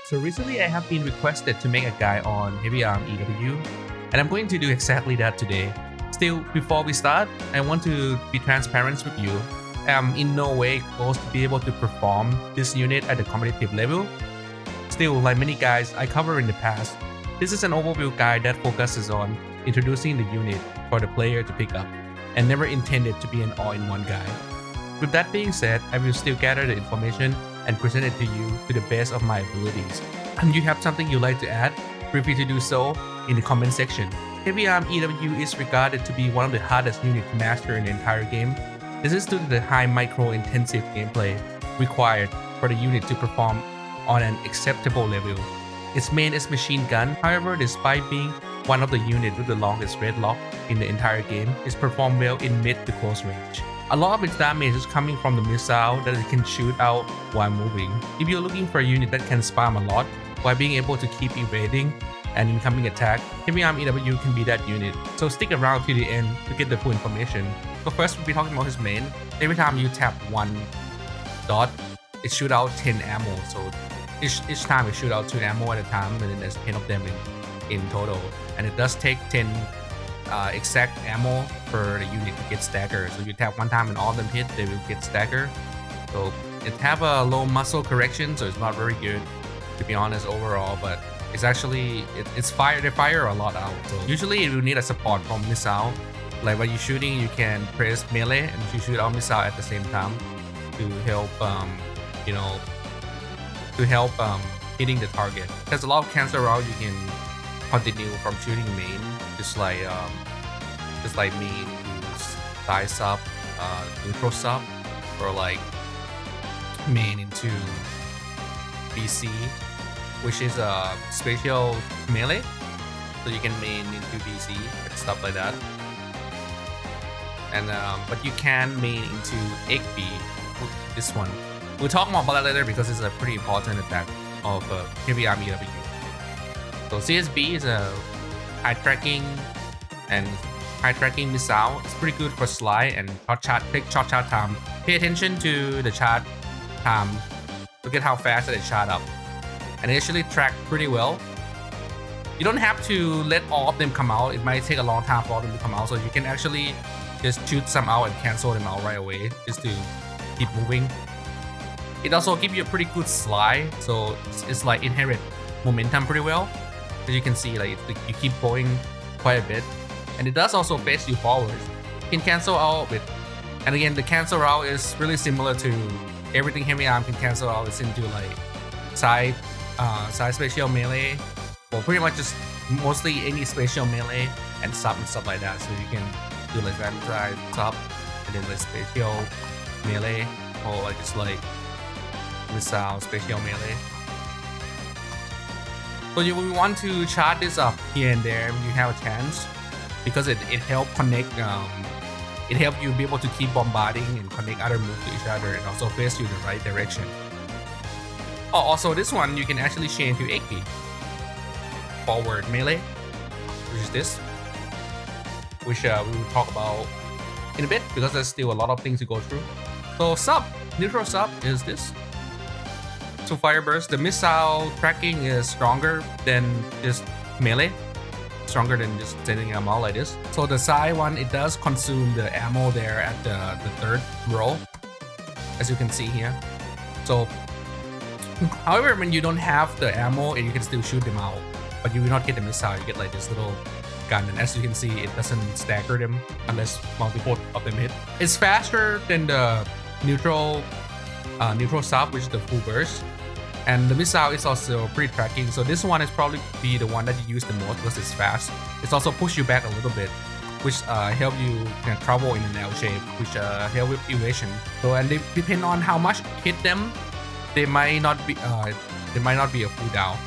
So recently I have been requested to make a guide on Heavyarms EW, and I'm going to do exactly that today. Still, before we start, I want to be transparent with you. I'm in no way close to be able to perform this unit at the competitive level. Still, like many guides I covered in the past, this is an overview guide that focuses on introducing the unit for the player to pick up, and never intended to be an all-in-one guide. With that being said, I will still gather the information and present it to you to the best of my abilities. And you have something you'd like to add, feel free to do so in the comment section. Heavyarms EW is regarded to be one of the hardest units to master in the entire game. This is due to the high micro-intensive gameplay required for the unit to perform on an acceptable level. Its main is machine gun, however, despite being one of the units with the longest red lock in the entire game, is performed well in mid to close range. A lot of its damage is coming from the missile that it can shoot out while moving. If you're looking for a unit that can spam a lot while being able to keep evading an incoming attack, Heavyarms EW can be that unit. So stick around to the end to get the full information. So first we'll be talking about his main. Every time you tap one dot, it shoots out 10 ammo. So each time it shoots out 2 ammo at a time, and then there's 10 of them in total. And it does take 10 exact ammo for the unit to get staggered. So you tap one time and all of them hit, they will get staggered. So it have a low muscle correction, so it's not very good to be honest overall, but it's actually they fire a lot out. So usually you will need a support from missile. Like when you're shooting, you can press melee and you shoot out missile at the same time to help hitting the target. There's a lot of cancel route you can continue from shooting main, just like me, side sub, neutral sub, or like main into BC, which is a spatial melee, so you can main into BC and stuff like that. And but you can main into EXV, this one. We'll talk more about that later because it's a pretty important attack of Heavyarms EW. So CSB is a high tracking missile. It's pretty good for slide and shot charge time. Pay attention to the charge time. Look at how fast it shot up. And it actually tracked pretty well. You don't have to let all of them come out. It might take a long time for all of them to come out. So you can actually just shoot some out and cancel them out right away just to keep moving. It also gives you a pretty good slide. So it's like inherit momentum pretty well. As you can see, like you keep going quite a bit. And it does also face you forward. You can cancel out with, and again, the cancel out is really similar to everything Heavyarms can cancel out. It's into like side spatial melee, or pretty much just mostly any spatial melee and stuff like that. So you can do like side sub and then like spatial melee, or like just like missile spatial melee. So you will want to chart this up here and there when you have a chance, because it helps connect. It helps you be able to keep bombarding and connect other moves to each other, and also face you in the right direction. Oh, also this one you can actually change to EXV, forward melee, which is this, which we will talk about in a bit because there's still a lot of things to go through. So sub, neutral sub is this. So fire burst, the missile tracking is stronger than just melee, stronger than just sending them out like this. So the side one, it does consume the ammo there at the third row, as you can see here. So however, when you don't have the ammo, and you can still shoot them out, but you will not get the missile. You get like this little gun, and as you can see, it doesn't stagger them unless multiple of them hit. It's faster than the neutral sub, which is the full burst, and the missile is also pretty tracking. So this one is probably be the one that you use the most because it's fast. It's also push you back a little bit, which help you travel in an L shape, which help with evasion. So, and they depend on how much hit them, they might not be a full down.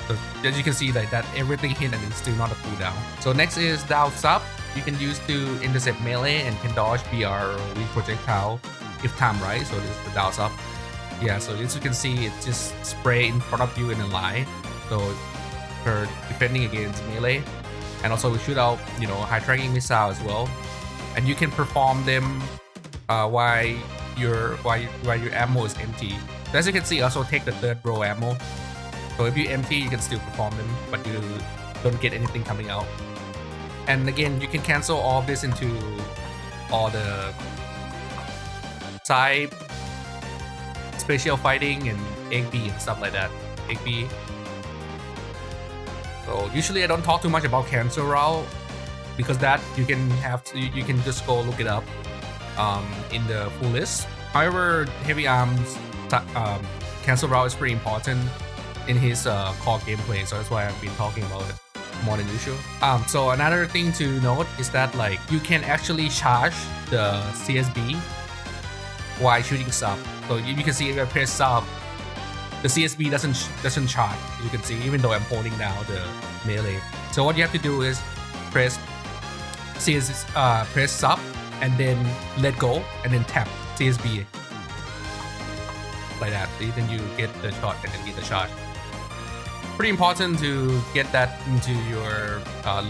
So as you can see, like that, everything hit and it's still not a full down. So next is down sub. You can use to intercept melee and can dodge BR or weak projectile if timed right. So this is the down sub. Yeah, so as you can see, it just spray in front of you in a line. So for defending against melee, and also we shoot out high tracking missile as well, and you can perform them while your ammo is empty. So as you can see, also take the third row ammo So if you empty, you can still perform them, but you don't get anything coming out. And again, you can cancel all of this into all the side special fighting and egg B and stuff like that. Egg B. So usually I don't talk too much about cancel route because that you can just go look it up in the full list. However, Heavyarms cancel route is pretty important in his core gameplay, so that's why I've been talking about it more than usual. So another thing to note is that like you can actually charge the CSB while shooting sub. So you can see if I press sub, the CSB doesn't charge. You can see even though I'm holding down the melee. So what you have to do is press press sub and then let go and then tap CSB like that. Then you get the shot and then get the charge. Pretty important to get that into your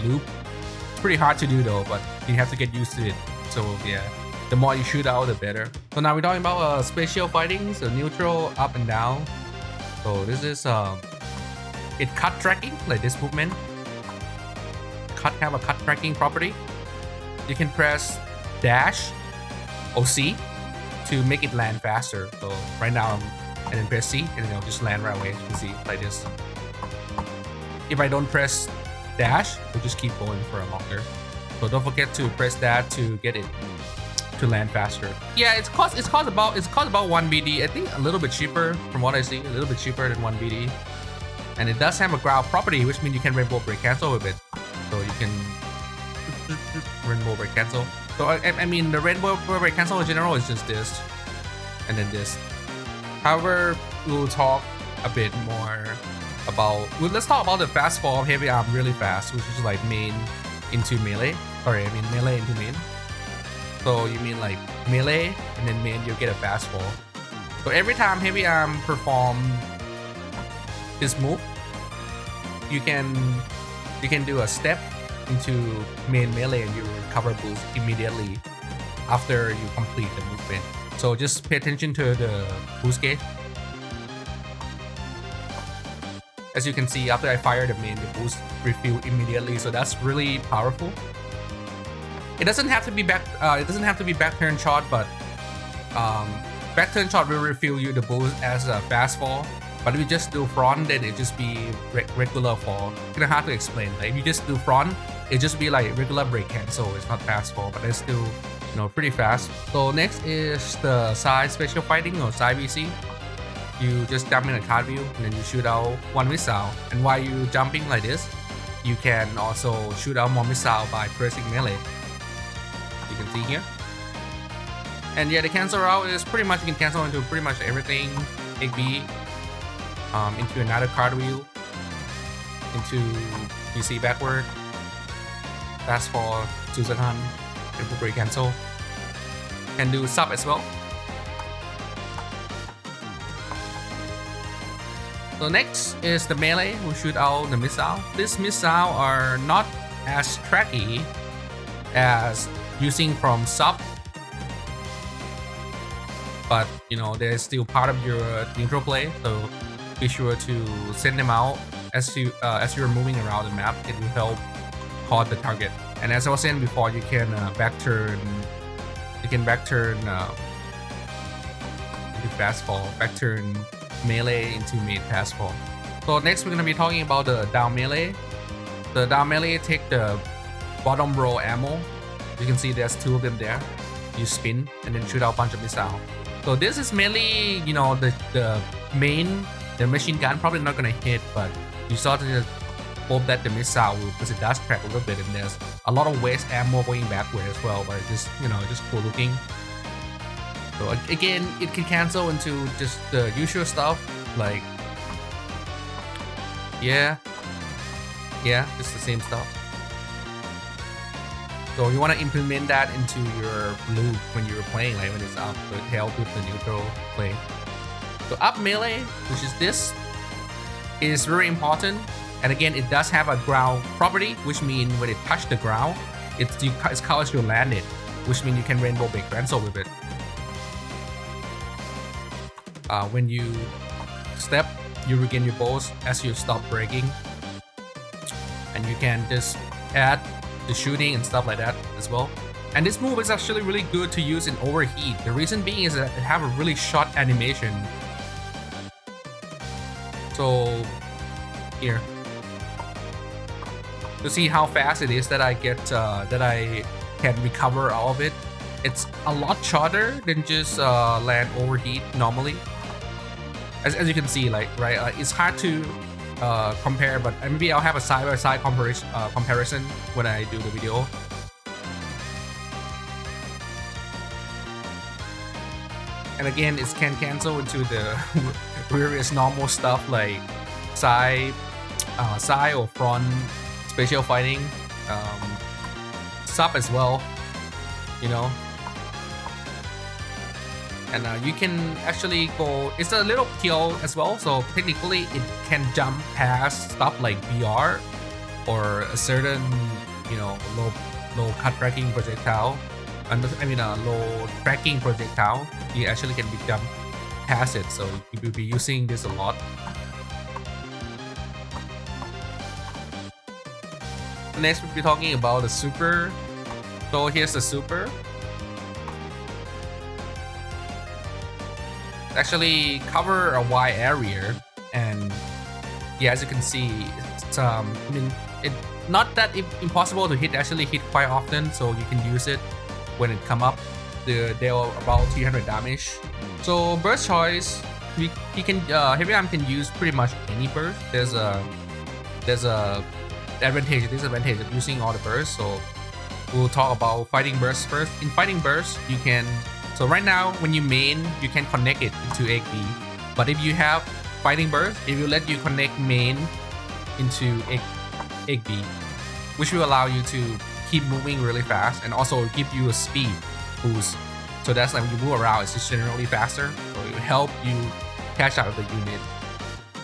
loop. It's pretty hard to do though, but you have to get used to it. So yeah, the more you shoot out, the better. So now we're talking about spatial fighting, so neutral, up and down. So this is it cut tracking, like this movement. Have a cut tracking property. You can press dash or C to make it land faster. So right now and then press C and then it'll just land right away. You can see like this. If I don't press dash, it'll just keep going for a longer. So don't forget to press that to get it to land faster. Yeah, it's cost about 1 BD. I think a little bit cheaper from what I see, a little bit cheaper than 1 BD. And it does have a ground property, which means you can rainbow break cancel with it. So you can rainbow break cancel. So I mean the rainbow break cancel in general is just this and then this. However, we'll talk a bit more about, let's talk about the fast fall of Heavyarm really fast, which is like main into melee. Sorry, I mean melee into main. So you mean like melee and then main, you'll get a fast fall. So every time Heavyarm perform this move, you can do a step into main melee and you recover boost immediately after you complete the movement. So just pay attention to the boost gauge. As you can see, after I fire the main, the boost refill immediately. So that's really powerful. It doesn't have to be back. It doesn't have to be back turn shot, but back turn shot will refill you the boost as a fast fall. But if you just do front, then it just be regular fall. It's kind of hard to explain. Like if you just do front, it just be like regular break cancel. It's not fast fall, but it's still, you know, pretty fast. So next is the side special fighting or side VC. You just jump in a card view and then you shoot out one missile. And while you jumping like this, you can also shoot out more missile by pressing melee. You can see here. And yeah, the cancel route is pretty much, you can cancel into pretty much everything. AB, into another card wheel, into VC backward, fast fall, Susan, triple break cancel. Can do sub as well. So next is the melee, who shoot out the missile. These missile are not as tracky as using from sub, but you know they're still part of your neutral play. So be sure to send them out as you're moving around the map. It will help caught the target. And as I was saying before, you can back turn into fast fall, back turn melee into main fast fall. So next we're gonna be talking about the down melee. The down melee take the bottom row ammo. You can see there's 2 of them there. You spin and then shoot out a bunch of missiles. So this is mainly, you know, the main, the machine gun probably not gonna hit, but you sort of just hope that the missile will, because it does track a little bit, and there's a lot of waste ammo going backward as well, but it's just, you know, just cool looking. So again, it can cancel into just the usual stuff like, yeah, just the same stuff. So you want to implement that into your loop when you're playing, like when it's up, so it helps with the neutral play. So up melee, which is this, is very important. And again, it does have a ground property, which means when it touches the ground, it's called you land it, which means you can rainbow break cancel with it. When you step you regain your boost as you stop braking, and you can just add the shooting and stuff like that as well. And this move is actually really good to use in overheat. The reason being is that it have a really short animation. So here, to see how fast it is that I get that I can recover all of it. It's a lot shorter than just land overheat normally. As you can see, like right, it's hard to compare, but maybe I'll have a side-by-side comparison when I do the video. And again, it can cancel into the various normal stuff like side or front spatial fighting, sub as well, you know. And you can actually go, it's a little kill as well, so technically it can jump past stuff like VR or a certain, you know, low cut tracking projectile. I mean a low tracking projectile. You actually can be jump past it, so you will be using this a lot. Next we'll be talking about the super. So here's the super. Actually cover a wide area, and yeah, as you can see, it's I mean, it not that impossible to hit. Actually hit quite often, so you can use it when it come up. They're about 300 damage. So burst choice, you can Heavyarm can use pretty much any burst. There's a advantage, disadvantage of using all the bursts. So we'll talk about fighting burst first. In fighting burst, you can, so right now when you main, you can connect it into egg B. But if you have fighting burst, it will let you connect main into egg B, which will allow you to keep moving really fast and also give you a speed boost. So that's like when you move around, it's just generally faster. So it will help you catch up with the unit,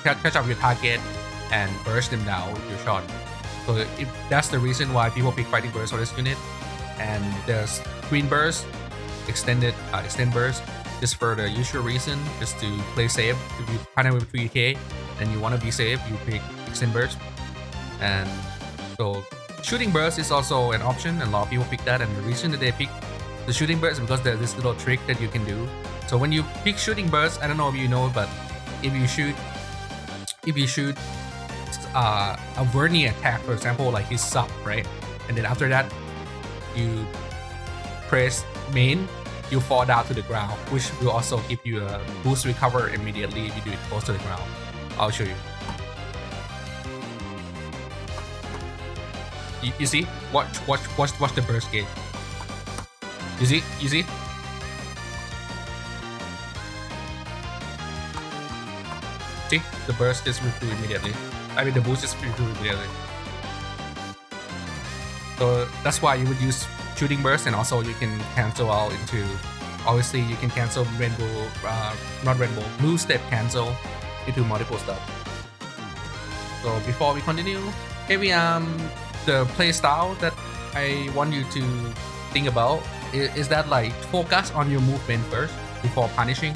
catch up with your target, and burst them down with your shot. So that's the reason why people pick fighting burst for this unit. And there's green burst, extend burst, just for the usual reason, just to play safe. If you partner with 3K and you want to be safe, you pick extend burst. And so shooting burst is also an option, and a lot of people pick that. And the reason that they pick the shooting burst is because there's this little trick that you can do. So when you pick shooting burst, I don't know if you know, but if you shoot a vernier attack, for example, like his sub, right? And then after that, you press main, you fall down to the ground, which will also give you a boost recover immediately if you do it close to the ground. I'll show you. You see? Watch the burst gauge. You see? See? The burst just withdrew immediately. I mean, the boost just withdrew immediately. So that's why you would use shooting burst, and also you can cancel out into, obviously you can cancel blue step cancel into multiple stuff. So before we continue, the play style that I want you to think about is that like focus on your movement first before punishing.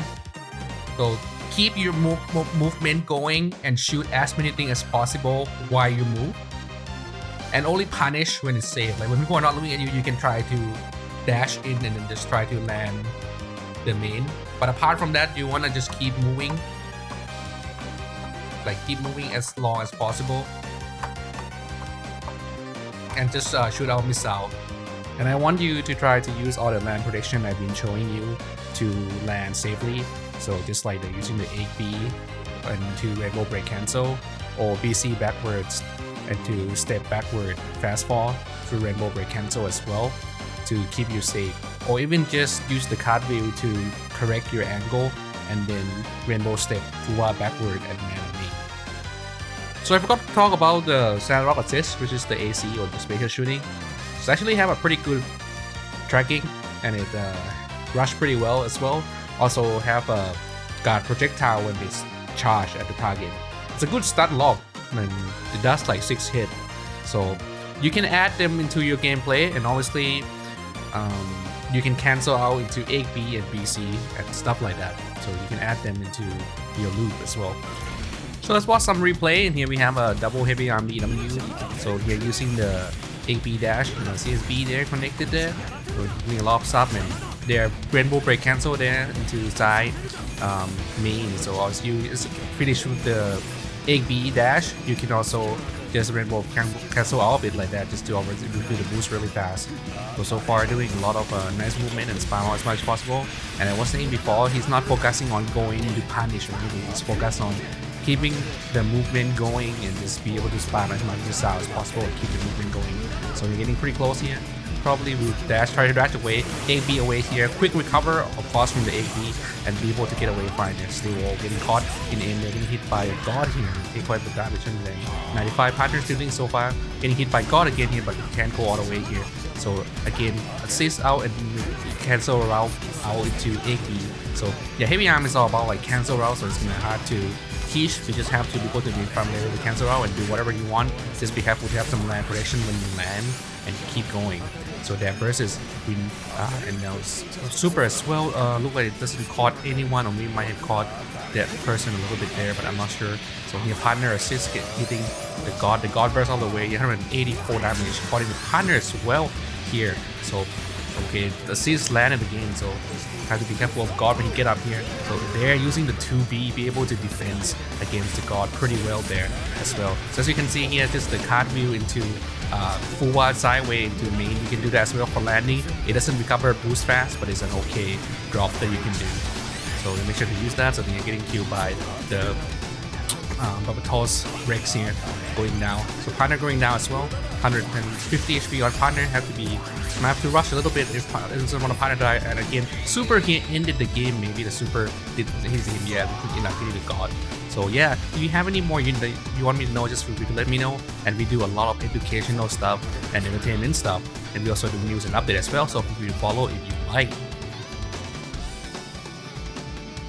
So keep your movement going and shoot as many things as possible while you move, and only punish when it's safe. Like when people are not looking at you, you can try to dash in and then just try to land the main. But apart from that, you want to just keep moving, like keep moving as long as possible, and just shoot out missile. And I want you to try to use all the land protection I've been showing you to land safely. So just like using the egg B and to rainbow break cancel, or BC backwards and to step backward fast fall through rainbow break cancel as well to keep you safe. Or even just use the card wheel to correct your angle and then rainbow step forward backward and land me. So I forgot to talk about the Sandrock Assist, which is the AC or the spatial shooting. So actually have a pretty good tracking, and it rush pretty well as well. Also have a guard projectile when it's charged at the target. It's a good stun lock, and it does like 6 hits. So you can add them into your gameplay, and obviously you can cancel out into egg B and BC and stuff like that. So you can add them into your loop as well. So let's watch some replay, and here we have a double Heavyarms EW. So here using the AB dash, CSB there connected there. So doing a lot of sub, and their rainbow break cancel there into side main. So as you finish with the AB dash, you can also just rainbow cancel all of it like that, just to do the boost really fast. So far doing a lot of nice movement and spam out as much as possible. And I was saying before, he's not focusing on going to punish or anything. He's focused on keeping the movement going and just be able to spam as much missile as possible and keep the movement going. So you're getting pretty close here. Probably will try to dash away, AB away here, quick recover of course from the AB, and be able to get away fine. Still getting caught in aim, getting hit by a god here, take quite the damage, and then 95 partners doing so far, getting hit by god again here, but can't go all the way here. So again, assist out and cancel around out into AB. So yeah, Heavyarms is all about like cancel route, so it's gonna be hard to teach. You just have to be able to be familiar with the cancel route and do whatever you want. Just be careful to have some land protection when you land and keep going. So that burst is and now super as well. Look like it doesn't caught anyone, or we might have caught that person a little bit there, but I'm not sure. So here partner assist hitting the god burst all the way, 184 damage, caught in the partner as well here. So okay, the assist landed again, so have to be careful of god when you get up here. So they're using the 2B, be able to defend against the god pretty well there as well. So as you can see here, just the card view into full wide sideways into main. You can do that as well for landing. It doesn't recover boost fast, but it's an okay drop that you can do. So make sure to use that, so then you're getting killed by the Babatos breaks here going down. So partner going down as well. 150 HP on partner, have to rush a little bit if doesn't want to partner die. And again, super here ended the game. Maybe the super did his game, yeah, hitting the god. So yeah, if you have any more you want me to know, just feel free to let me know. And we do a lot of educational stuff and entertainment stuff, and we also do news and update as well. So feel free to follow if you like.